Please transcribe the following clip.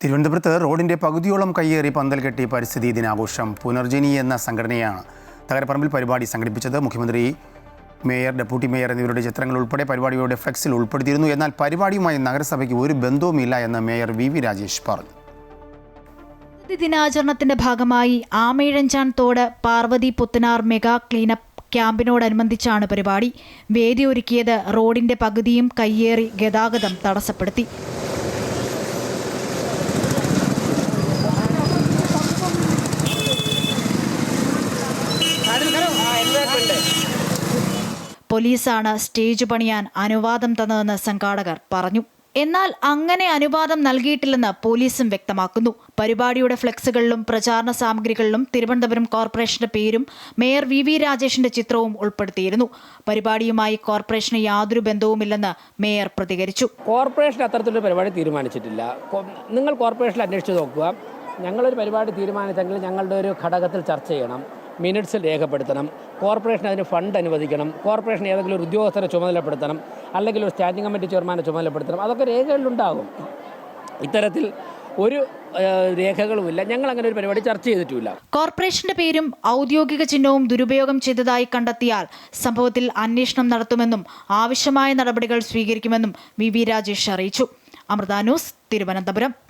തിരുവനന്തപുരത്ത് റോഡിന്റെ പകുതിയോളം കയ്യേറി പന്തൽ കെട്ടി പരിസ്ഥിതി ദിനാഘോഷം. പുനർജനി എന്ന സംഘടനയാണ് തകരപ്പറമ്പിൽ പരിപാടി സംഘടിപ്പിച്ചത്. മുഖ്യമന്ത്രി, മേയർ, ഡെപ്യൂട്ടി മേയർ എന്നിവരുടെ ചിത്രങ്ങൾ ഉൾപ്പെടെ പരിപാടിയുടെ ഫ്ലെക്സിൽ ഉൾപ്പെടുത്തിയിരുന്നു. എന്നാൽ പരിപാടിയുമായി നഗരസഭയ്ക്ക് ഒരു ബന്ധവുമില്ല എന്ന് മേയർ വി രാജേഷ് പറഞ്ഞു. ദിനാചരണത്തിന്റെ ഭാഗമായി ആമേഴഞ്ചാൻ തോട് പാർവതി പുത്തനാർ മെഗാ ക്ലീനപ്പ് ക്യാമ്പിനോടനുബന്ധിച്ചാണ് പരിപാടി. വേദി ഒരുക്കിയത് റോഡിന്റെ പകുതിയും കയ്യേറി ഗതാഗതം തടസ്സപ്പെടുത്തി. പോലീസാണ് സ്റ്റേജ് പണിയാൻ അനുവാദം തന്നതെന്ന് സംഘാടകർ പറഞ്ഞു. എന്നാൽ അങ്ങനെ അനുവാദം നൽകിയിട്ടില്ലെന്ന് പോലീസും വ്യക്തമാക്കുന്നു. പരിപാടിയുടെ ഫ്ലെക്സുകളിലും പ്രചാരണ സാമഗ്രികളിലും തിരുവനന്തപുരം കോർപ്പറേഷന്റെ പേരും മേയർ വി രാജേഷിന്റെ ചിത്രവും ഉൾപ്പെടുത്തിയിരുന്നു. പരിപാടിയുമായി കോർപ്പറേഷന് യാതൊരു ബന്ധവുമില്ലെന്ന് മേയർ പ്രതികരിച്ചു. കോർപ്പറേഷൻ അത്തരത്തിലൊരു പരിപാടി തീരുമാനിച്ചിട്ടില്ല. നിങ്ങൾ കോർപ്പറേഷനിൽ അന്വേഷിച്ച് നോക്കുക. ഞങ്ങളൊരു പരിപാടി തീരുമാനിച്ചെങ്കിൽ ഞങ്ങളുടെ ഒരു ഘടകത്തിൽ ചർച്ച ചെയ്യണം, മിനിറ്റ്സിൽ രേഖപ്പെടുത്തണം, കോർപ്പറേഷൻ അതിന് ഫണ്ട് അനുവദിക്കണം, കോർപ്പറേഷൻ ഏതെങ്കിലും ഒരു ഉദ്യോഗസ്ഥരെ ചുമതലപ്പെടുത്തണം, അല്ലെങ്കിൽ ഒരു സ്റ്റാൻഡിംഗ് കമ്മിറ്റി ചെയർമാനെ ചുമതലപ്പെടുത്തണം. അതൊക്കെ രേഖകളിലുണ്ടാകും. ഇത്തരത്തിൽ ഒരു രേഖകളുമില്ല. ഞങ്ങൾ അങ്ങനെ ഒരു പരിപാടി ചർച്ച ചെയ്തിട്ടുമില്ല. കോർപ്പറേഷന്റെ പേരും ഔദ്യോഗിക ചിഹ്നവും ദുരുപയോഗം ചെയ്തതായി കണ്ടെത്തിയാൽ സംഭവത്തിൽ അന്വേഷണം നടത്തുമെന്നും ആവശ്യമായ നടപടികൾ സ്വീകരിക്കുമെന്നും വി രാജേഷ് അറിയിച്ചു. അമൃത ന്യൂസ്, തിരുവനന്തപുരം.